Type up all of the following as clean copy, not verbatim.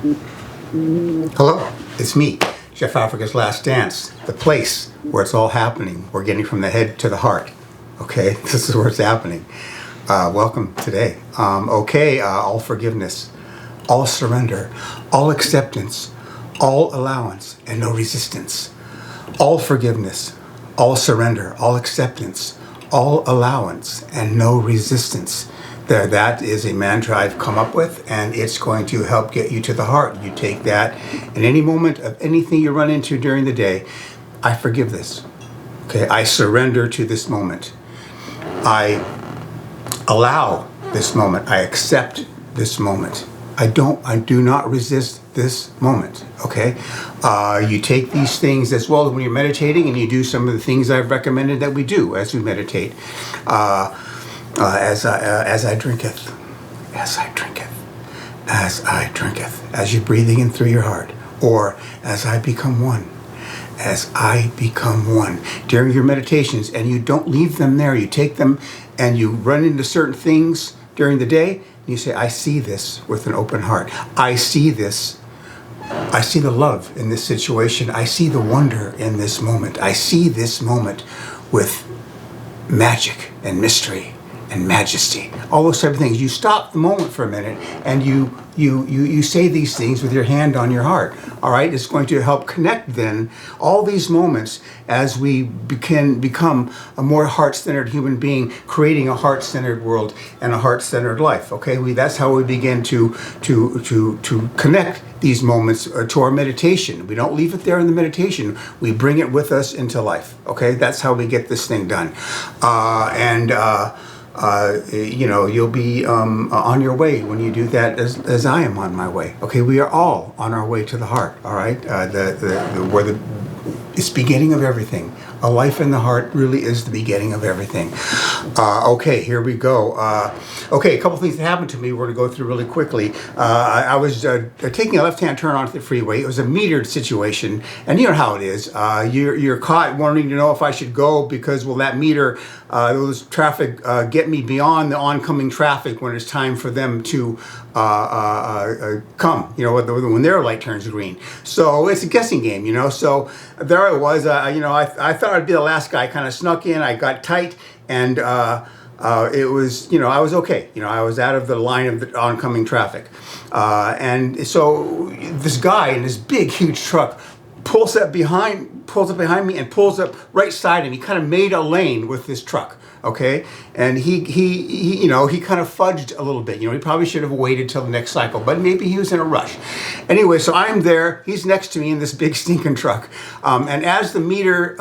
Hello, it's me, Chef Africa's Last Dance, the place where it's all happening. We're getting from the head to the heart. Okay, this is where it's happening. Welcome today. All forgiveness, all surrender, all acceptance, all allowance, and no resistance. All forgiveness, all surrender, all acceptance, all allowance, and no resistance. That is a mantra I've come up with, and it's going to help get you to the heart. You take that in any moment of anything you run into during the day. I forgive this. Okay, I surrender to this moment. I allow this moment. I accept this moment. I do not resist this moment. Okay, you take these things as well when you're meditating, and you do some of the things I've recommended that we do as we meditate. As I drinketh, as I drinketh, as I drinketh, as you're breathing in through your heart, or as I become one, as I become one. During your meditations, and you don't leave them there, you take them and you run into certain things during the day, and you say, I see this with an open heart. I see this. I see the love in this situation. I see the wonder in this moment. I see this moment with magic and mystery and majesty, all those type of things. You stop the moment for a minute and you say these things with your hand on your heart. All right, it's going to help connect then all these moments as we can become a more heart-centered human being, creating a heart-centered world and a heart-centered life. Okay, that's how we begin to connect these moments to our meditation. We don't leave it there in the meditation. We bring it with us into life. Okay, that's how we get this thing done. You'll be on your way when you do that, as I am on my way. Okay, we are all on our way to the heart. All right, it's beginning of everything. A life in the heart really is the beginning of everything. Okay, here we go. A couple things that happened to me we're going to go through really quickly. I was taking a left-hand turn onto the freeway. It was a metered situation, and you know how it is. You're caught wanting to know if I should go because will that meter, those traffic, get me beyond the oncoming traffic when it's time for them to come, when their light turns green. So it's a guessing game, So there I was, I thought I'd be the last guy. Kind of snuck in. I got tight, and it was, I was okay. I was out of the line of the oncoming traffic, and so this guy in this big, huge truck pulls up behind me and pulls up right side him. He kind of made a lane with this truck, okay? And he kind of fudged a little bit. He probably should have waited till the next cycle, but maybe he was in a rush. Anyway, so I'm there. He's next to me in this big stinking truck. And as the meter,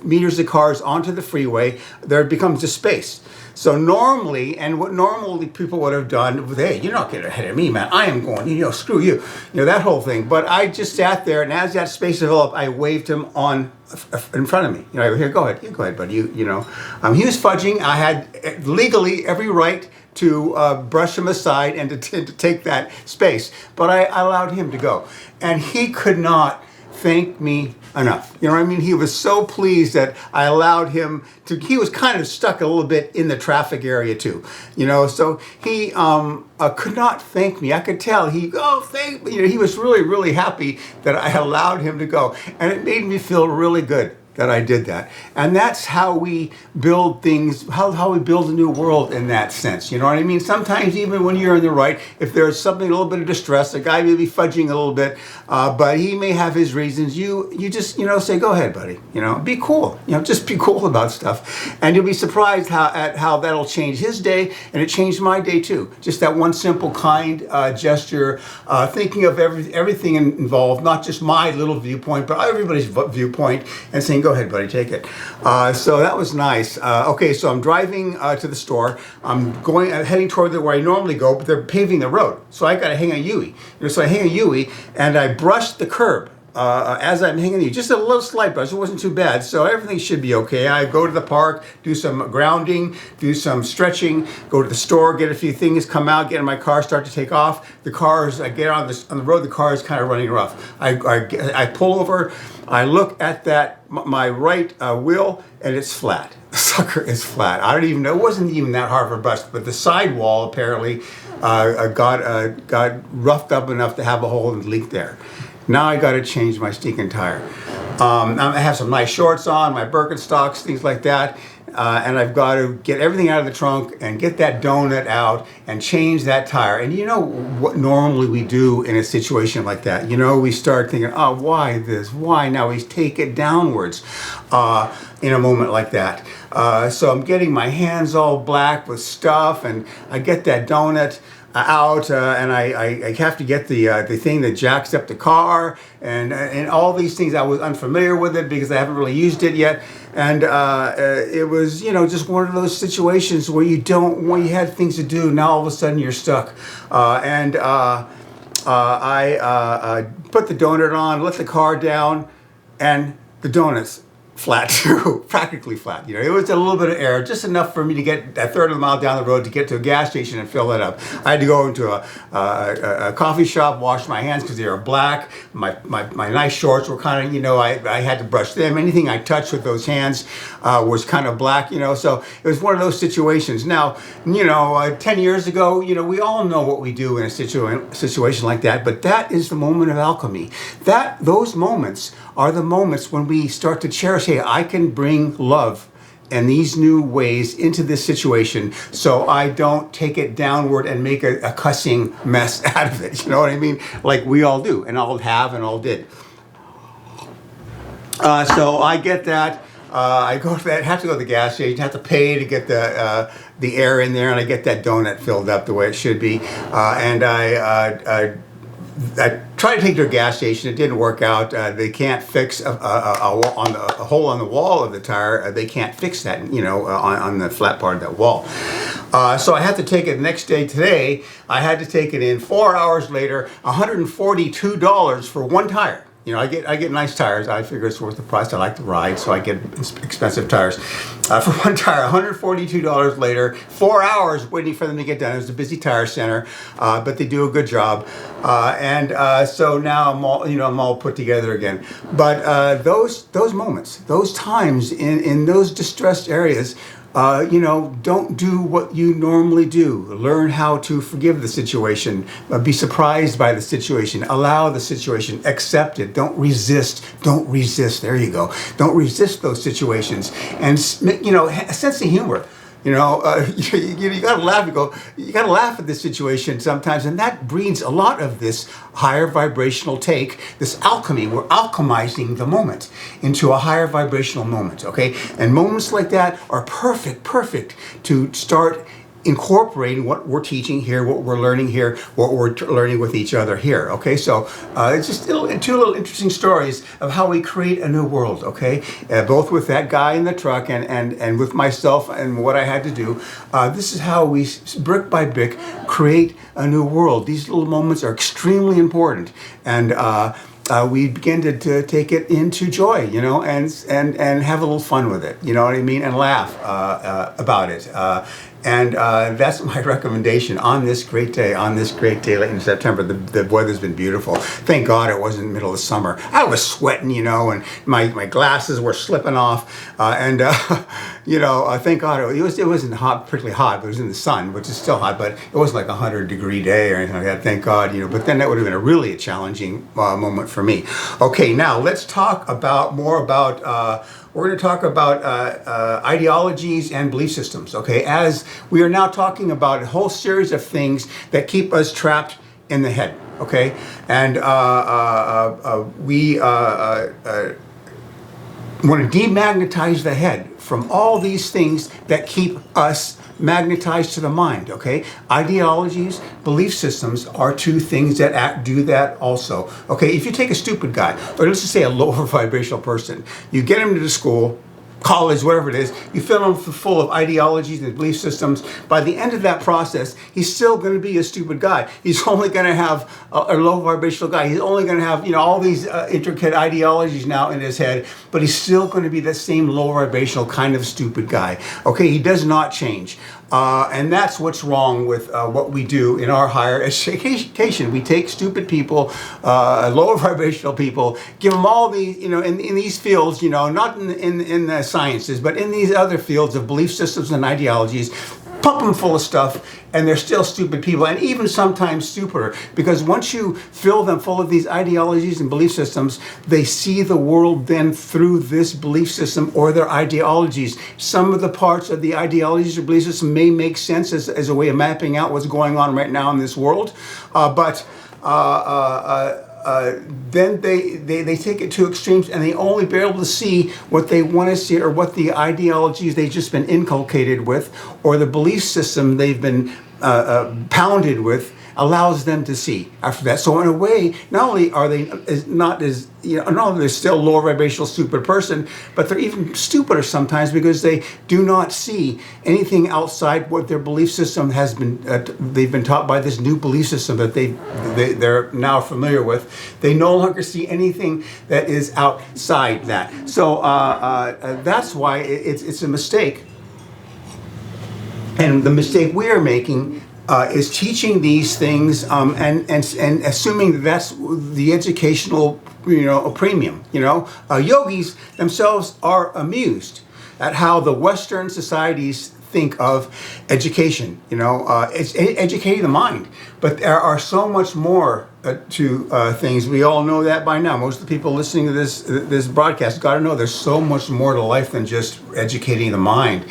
meters the cars onto the freeway, there becomes a space. So normally, and what normally people would have done, hey, you're not getting ahead of me, man. I am going, screw you, that whole thing. But I just sat there, and as that space developed, I waved him on in front of me. Here, go ahead, buddy. He was fudging. I had legally every right to brush him aside and to take that space, but I allowed him to go, and he could not thank me enough. He was so pleased that I allowed him to. He was kind of stuck a little bit in the traffic area too, so he could not thank me. I could tell he was really, really happy that I allowed him to go, and it made me feel really good that I did that. And that's how we build things, how we build a new world in that sense. You know what I mean? Sometimes even when you're in the right, if there's something, a little bit of distress, a guy may be fudging a little bit, but he may have his reasons. You just, say, go ahead, buddy. Be cool. Just be cool about stuff. And you'll be surprised how that'll change his day, and it changed my day too. Just that one simple, kind gesture, thinking of everything involved, not just my little viewpoint, but everybody's viewpoint, and saying, go ahead, buddy, take it. So that was nice. So I'm driving to the store. I'm heading toward where I normally go, but they're paving the road. So I got to hang a U-ey. So I hang a U-ey, and I brushed the curb. As I'm hanging, just a little slight brush. It wasn't too bad, so everything should be okay. I go to the park, do some grounding, do some stretching, go to the store, get a few things, come out, get in my car, start to take off. I get on the road. The car is kind of running rough. I pull over. I look at my right wheel, and it's flat. the sucker is flat. I don't even know. It wasn't even that hard for a brush, but the sidewall apparently got roughed up enough to have a hole and leak there. Now I got to change my stinking tire. I have some nice shorts on, my Birkenstocks, things like that. And I've got to get everything out of the trunk and get that donut out and change that tire. And you know what normally we do in a situation like that? You know, we start thinking, oh, why this? Why now? We take it downwards in a moment like that. So I'm getting my hands all black with stuff, and I get that donut out, and I have to get the thing that jacks up the car, and all these things. I was unfamiliar with it because I haven't really used it yet, and it was, you know, just one of those situations where you had things to do. Now all of a sudden you're stuck, and I put the donut on, let the car down, and the donut's flat too, practically flat. You know, it was a little bit of air, just enough for me to get a third of a mile down the road to get to a gas station and fill that up. I had to go into a coffee shop, wash my hands because they were black. My nice shorts were kind of, you know, I had to brush them. Anything I touched with those hands was kind of black, you know, so it was one of those situations. Now, you know, 10 years ago, you know, we all know what we do in a situation like that, but that is the moment of alchemy. Those moments are the moments when we start to cherish, hey, I can bring love and these new ways into this situation so I don't take it downward and make a cussing mess out of it. You know what I mean? Like we all do, and all have and all did. So I get that. I go to that, have to go to the gas station, have to pay to get the air in there, and I get that donut filled up the way it should be. And I tried to take it to a gas station. It didn't work out. They can't fix a hole on the wall of the tire. They can't fix that, you know, on the flat part of that wall. So I had to take it the next day. Today, I had to take it in 4 hours later, $142 for one tire. You know, I get nice tires. I figure it's worth the price. I like to ride, so I get expensive tires. For one tire, $142 later, 4 hours waiting for them to get done. It was a busy tire center, but they do a good job. So now I'm all put together again. But those moments, those times in those distressed areas, you know, don't do what you normally do. Learn how to forgive the situation. Be surprised by the situation. Allow the situation. Accept it. Don't resist. Don't resist. There you go. Don't resist those situations. And, you know, a sense of humor. You know, you gotta laugh. You gotta laugh at this situation sometimes, and that breeds a lot of this higher vibrational take, this alchemy. We're alchemizing the moment into a higher vibrational moment, okay? And moments like that are perfect to start incorporating what we're teaching here, what we're learning here, what we're learning with each other here, okay? So it's just two little interesting stories of how we create a new world, okay? Both with that guy in the truck and with myself and what I had to do. This is how we, brick by brick, create a new world. These little moments are extremely important, and we begin to take it into joy, you know, and have a little fun with it, you know what I mean, and laugh about it. And that's my recommendation on this great day late in September. The weather's been beautiful. Thank God it wasn't the middle of summer. I was sweating, you know, and my glasses were slipping off. You know, thank God it wasn't particularly hot, but it was in the sun, which is still hot, but it wasn't like a 100-degree day or anything like that. Thank God, you know, but then that would have been really a challenging moment for me. Okay, now let's talk more about we're going to talk about ideologies and belief systems, okay? As we are now talking about a whole series of things that keep us trapped in the head, okay? And we want to demagnetize the head from all these things that keep us magnetized to the mind, okay? Ideologies, belief systems are two things that do that also, okay? If you take a stupid guy, or let's just say a lower vibrational person, you get him to the school, college, whatever it is, you fill him full of ideologies and belief systems. By the end of that process, he's still going to be a stupid guy. He's only going to have a low vibrational guy. He's only going to have, you know, all these intricate ideologies now in his head, but he's still going to be the same low vibrational kind of stupid guy. Okay, he does not change. And that's what's wrong with what we do in our higher education. We take stupid people, lower vibrational people, give them all these, in these fields, not in the sciences, but in these other fields of belief systems and ideologies, pump them full of stuff, and they're still stupid people, and even sometimes stupider, because once you fill them full of these ideologies and belief systems, they see the world then through this belief system or their ideologies. Some of the parts of the ideologies or belief system may make sense as a way of mapping out what's going on right now in this world, but then they take it to extremes, and they only be able to see what they want to see, or what the ideologies they've just been inculcated with, or the belief system they've been pounded with allows them to see after that. So in a way, not only are they not only they're still lower vibrational stupid person, but they're even stupider sometimes, because they do not see anything outside what their belief system has been, they've been taught by this new belief system that they're now familiar with. They no longer see anything that is outside that. So that's why it's a mistake. And the mistake we are making is teaching these things and assuming that that's the educational premium. Yogis themselves are amused at how the Western societies think of education. It's educating the mind, but there are so much more to things. We all know that by now. Most of the people listening to this broadcast got to know there's so much more to life than just educating the mind.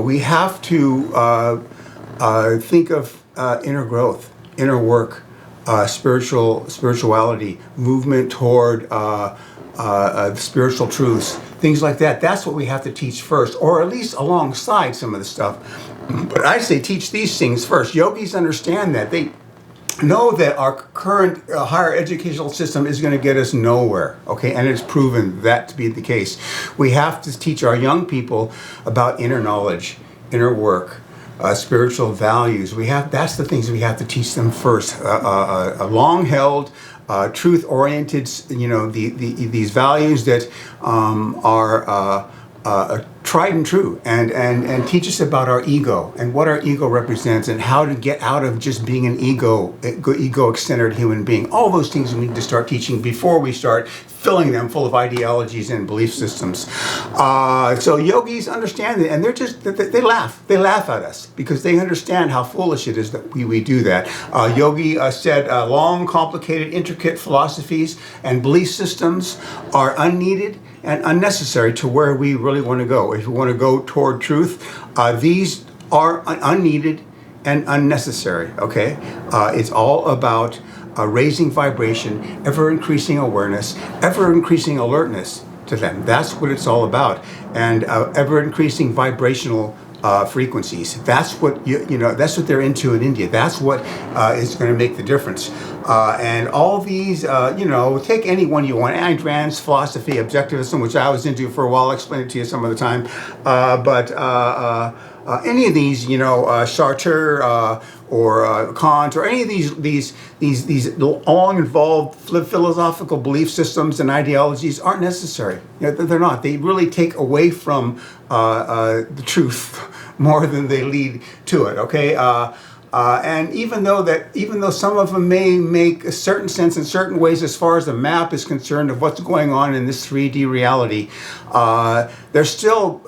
We have to think of inner growth, inner work, spirituality, movement toward spiritual truths, things like that. That's what we have to teach first, or at least alongside some of the stuff. But I say teach these things first. Yogis understand that. They know that our current higher educational system is going to get us nowhere, okay? And it's proven that to be the case. We have to teach our young people about inner knowledge, inner work, spiritual values. That's the things we have to teach them first. Long-held, truth-oriented, these values that are tried and true, and teach us about our ego and what our ego represents, and how to get out of just being an ego-centered human being. All those things we need to start teaching before we start filling them full of ideologies and belief systems. So yogis understand it, and they laugh. They laugh at us because they understand how foolish it is that we do that. Yogi said long, complicated, intricate philosophies and belief systems are unneeded and unnecessary to where we really want to go. If we want to go toward truth, these are unneeded and unnecessary, okay? It's all about raising vibration, ever-increasing awareness, ever-increasing alertness to them. That's what it's all about. And ever-increasing vibrational frequencies. That's what that's what they're into in India. That's what is going to make the difference. And all these, take any one you want. Ayn Rand's philosophy, objectivism, which I was into for a while. I'll explain it to you some of the time. But any of these, Sartre or Kant, or any of these long involved philosophical belief systems and ideologies aren't necessary. They're not. They really take away from the truth more than they lead to it. Okay. And even though some of them may make a certain sense in certain ways as far as the map is concerned of what's going on in this 3D reality, they're still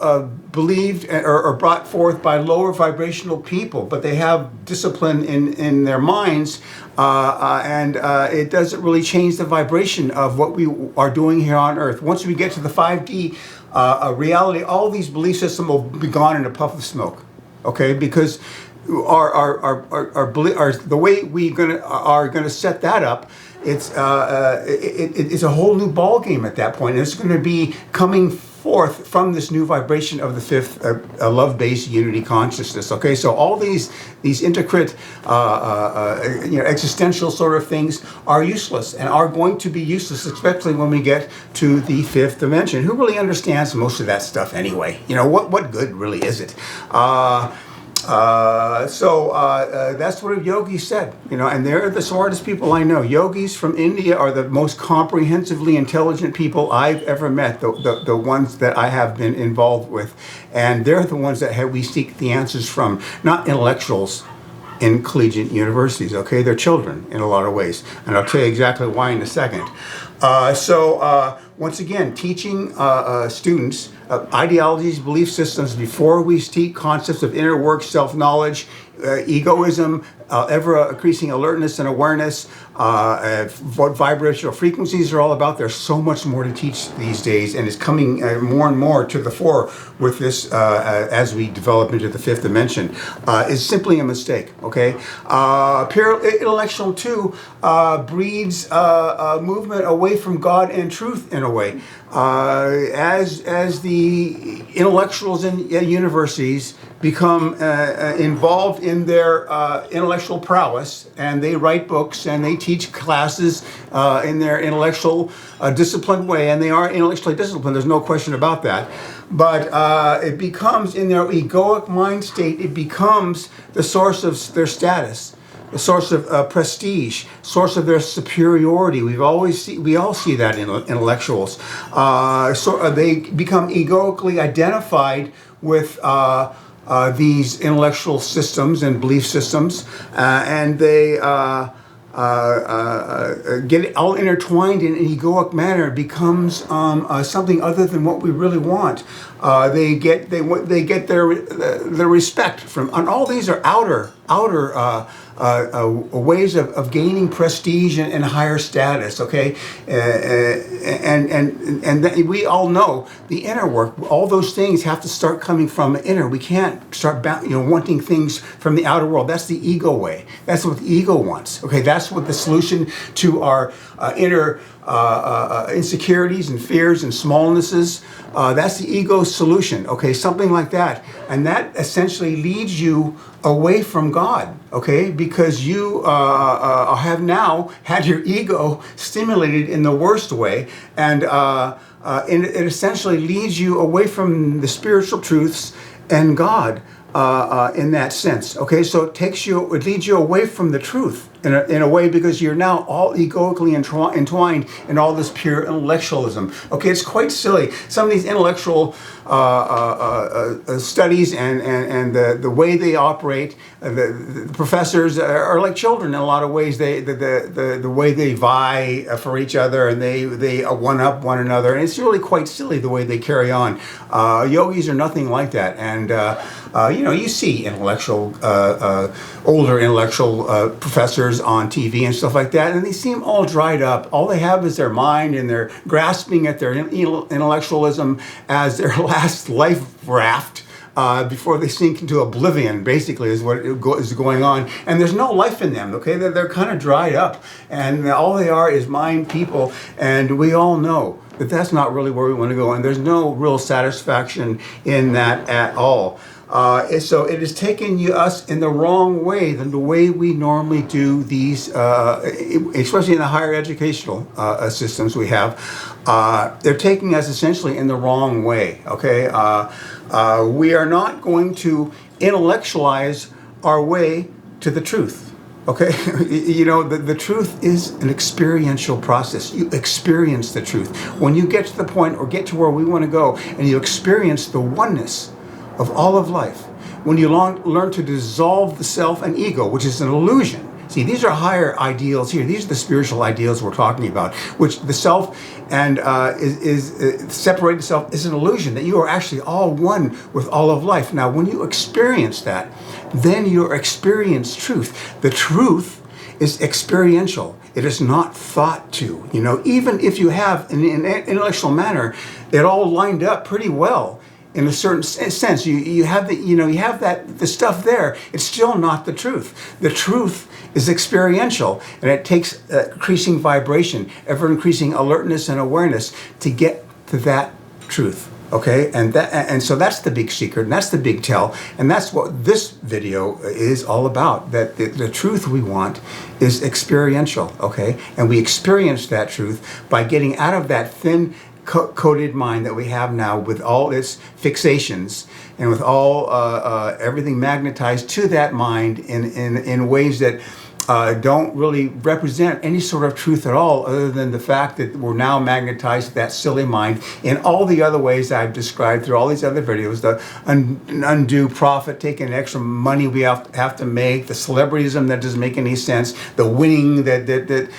believed or brought forth by lower vibrational people, but they have discipline in their minds, and it doesn't really change the vibration of what we are doing here on Earth. Once we get to the 5D reality, all these belief systems will be gone in a puff of smoke, okay? Because the way we are gonna set that up, it's a whole new ball game at that point, and it's going to be coming forth from this new vibration of the fifth love-based unity consciousness. Okay, so all these intricate, existential sort of things are useless, and are going to be useless, especially when we get to the fifth dimension. Who really understands most of that stuff anyway? What good really is it? That's what a yogi said, and they're the smartest people I know. Yogis from India are the most comprehensively intelligent people I've ever met, the ones that I have been involved with. And they're the ones that we seek the answers from, not intellectuals in collegiate universities, okay? They're children in a lot of ways. And I'll tell you exactly why in a second. Once again, teaching students ideologies, belief systems before we teach concepts of inner work, self-knowledge, egoism, ever-increasing alertness and awareness, what vibrational frequencies are all about. There's so much more to teach these days, and it's coming more and more to the fore with this as we develop into the fifth dimension. Is simply a mistake, okay? Pure intellectual, too, breeds movement away from God and truth in a way. As the intellectuals in universities become involved in their intellectual prowess, and they write books and they teach classes in their intellectual disciplined way, and they are intellectually disciplined, there's no question about that. But it becomes, in their egoic mind state, it becomes the source of their status, the source of prestige, source of their superiority. We all see that in intellectuals. They become egoically identified with these intellectual systems and belief systems, and they get all intertwined in an egoic manner. It becomes something other than what we really want. They get their respect from, and all these are outer ways of gaining prestige and higher status. Okay, and we all know the inner work. All those things have to start coming from the inner. We can't start wanting things from the outer world. That's the ego way. That's what the ego wants. Okay, that's what the solution to our inner insecurities and fears and smallnesses. That's the ego's solution, okay, something like that. And that essentially leads you away from God, okay, because you have now had your ego stimulated in the worst way, and it essentially leads you away from the spiritual truths and God in that sense, okay. So it leads you away from the truth in a way, because you're now all egoically entwined in all this pure intellectualism. Okay, it's quite silly. Some of these intellectual studies and the way they operate, the professors are like children in a lot of ways. The way they vie for each other, and they one up one another, and it's really quite silly the way they carry on. Yogis are nothing like that, and you see older intellectual professors on TV and stuff like that, and they seem all dried up. All they have is their mind, and they're grasping at their intellectualism as their last life raft before they sink into oblivion, basically, is what is going on. And there's no life in them, okay? They're kind of dried up, and all they are is mind people, and we all know that that's not really where we want to go, and there's no real satisfaction in that at all. So it has taken us in the wrong way than the way we normally do these, especially in the higher educational systems we have. They're taking us essentially in the wrong way, okay? We are not going to intellectualize our way to the truth. Okay, the truth is an experiential process. You experience the truth. When you get to the point or get to where we want to go, and you experience the oneness of all of life, when you learn to dissolve the self and ego, which is an illusion. See, these are higher ideals here. These are the spiritual ideals we're talking about, which the self and separated self is an illusion, that you are actually all one with all of life. Now, when you experience that, then you experience truth. The truth is experiential. It is not thought to. Even if you have, in an intellectual manner, it all lined up pretty well. In a certain sense, you have the stuff there. It's still not the truth. The truth is experiential, and it takes increasing vibration, ever increasing alertness and awareness to get to that truth. Okay, and so that's the big secret, and that's the big tell, and that's what this video is all about. That the truth we want is experiential. Okay, and we experience that truth by getting out of that thin coded mind that we have now, with all its fixations and with all everything magnetized to that mind in ways that don't really represent any sort of truth at all, other than the fact that we're now magnetized to that silly mind in all the other ways I've described through all these other videos. The undue profit, taking extra money we have to make, the celebrityism that doesn't make any sense, the winning that is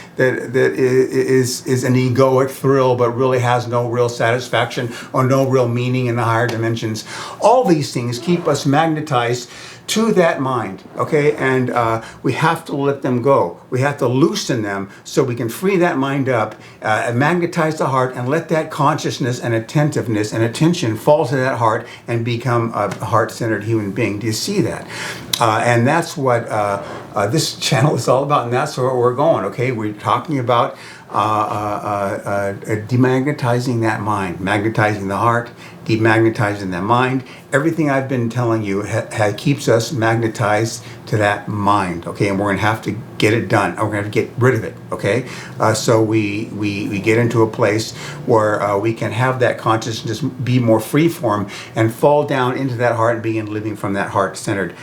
an egoic thrill but really has no real satisfaction or no real meaning in the higher dimensions. All these things keep us magnetized to that mind, okay? And we have to let them go. We have to loosen them so we can free that mind up, magnetize the heart, and let that consciousness and attentiveness and attention fall to that heart and become a heart-centered human being. Do you see that? And that's what this channel is all about, and that's where we're going, okay? We're talking about demagnetizing that mind, magnetizing the heart, demagnetizing the mind. Everything I've been telling you keeps us magnetized to that mind, okay? And we're going to have to get it done. We're going to have to get rid of it, okay? So we get into a place where we can have that consciousness be more freeform and fall down into that heart and begin living from that heart-centered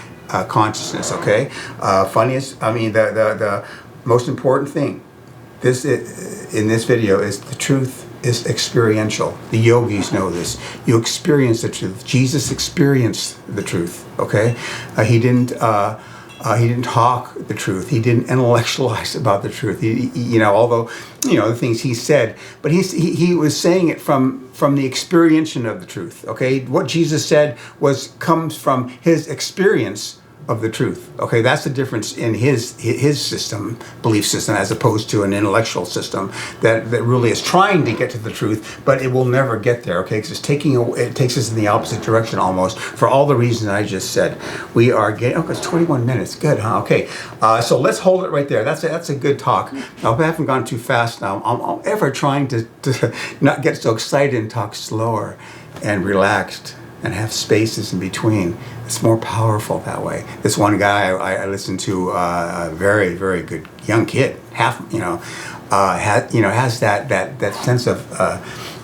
consciousness, okay? The most important thing in this video is the truth is experiential. The yogis know this. You experience the truth. Jesus experienced the truth, okay? He didn't talk the truth. He didn't intellectualize about the truth. Although the things he said, but he was saying it from the experiential of the truth, okay? What Jesus said comes from his experience of the truth, okay? That's the difference in his belief system, as opposed to an intellectual system that really is trying to get to the truth, but it will never get there, okay? Because it takes us in the opposite direction almost, for all the reasons I just said. We are getting, it's 21 minutes, good, huh? Okay, so let's hold it right there. That's a good talk. I hope I haven't gone too fast now. I'm ever trying to not get so excited and talk slower and relaxed and have spaces in between. It's more powerful that way. This one guy I listened to, a very, very good young kid, has that sense of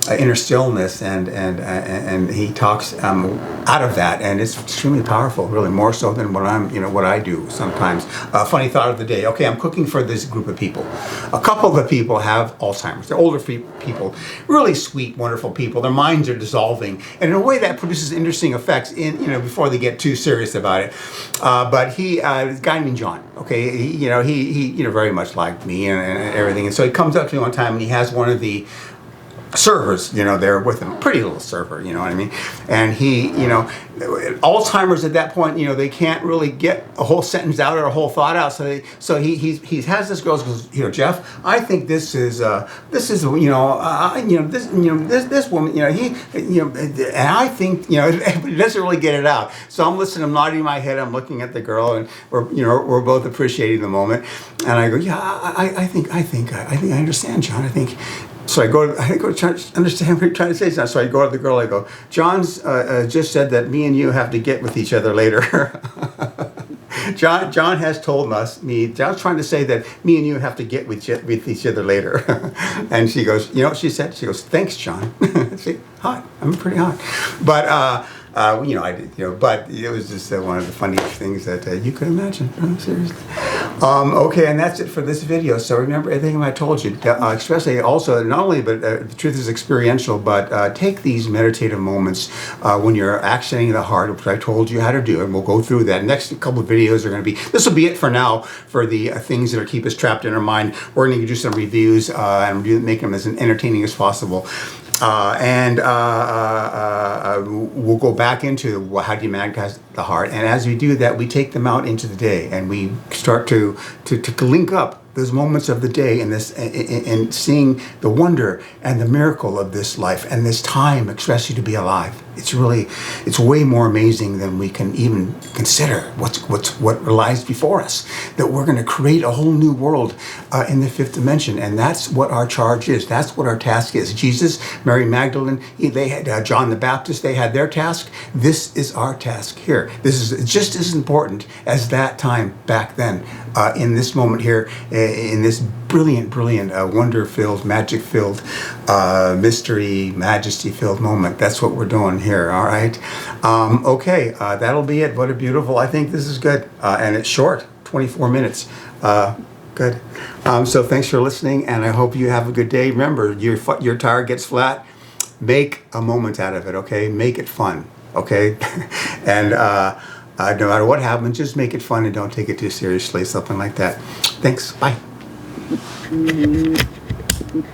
inner stillness, and he talks out of that, and it's extremely powerful, really more so than what I do sometimes. Funny thought of the day. Okay, I'm cooking for this group of people. A couple of the people have Alzheimer's. They're older people, really sweet, wonderful people. Their minds are dissolving, and in a way that produces interesting effects before they get too serious about it. But this guy named John. Okay, he very much liked me and everything, and so he comes up to me one time and he has one of the servers, there with him, pretty little server, you know what I mean? And he, Alzheimer's at that point, they can't really get a whole sentence out or a whole thought out. So he has this girl goes, Jeff, I think this is this woman, and I think, but he doesn't really get it out. So I'm listening, I'm nodding my head, I'm looking at the girl, and we're both appreciating the moment. And I go, yeah, I think I understand, John. So I go try to understand what you're trying to say. So I go to the girl, I go, John's just said that me and you have to get with each other later. John has told John's trying to say that me and you have to get with each other later. And she goes, what she said? She goes, thanks, John. See, hot. I'm pretty hot. But, but it was just one of the funniest things that you could imagine. Seriously. Okay, and that's it for this video. So remember everything I told you, especially also, not only, but the truth is experiential, but take these meditative moments when you're actioning the heart, which I told you how to do, and we'll go through that. Next couple of videos are going to be, this will be it for now for the things that keep us trapped in our mind. We're going to do some reviews and make them as entertaining as possible. We'll go back into how do you magnetize the heart, and as we do that, we take them out into the day, and we start to link up those moments of the day and seeing the wonder and the miracle of this life and this time, especially to be alive. It's way more amazing than we can even consider what lies before us, that we're going to create a whole new world in the fifth dimension. And that's what our charge is. That's what our task is. Jesus, Mary Magdalene, they had John the Baptist, they had their task. This is our task here. This is just as important as that time back then in this moment here in this brilliant, wonder-filled, magic-filled, mystery, majesty-filled moment. That's what we're doing here, all right? Okay, that'll be it. What a beautiful, I think this is good. And it's short, 24 minutes. Good. So thanks for listening, and I hope you have a good day. Remember, your tire gets flat, make a moment out of it, okay? Make it fun, okay? And no matter what happens, just make it fun and don't take it too seriously, something like that. Thanks. Bye.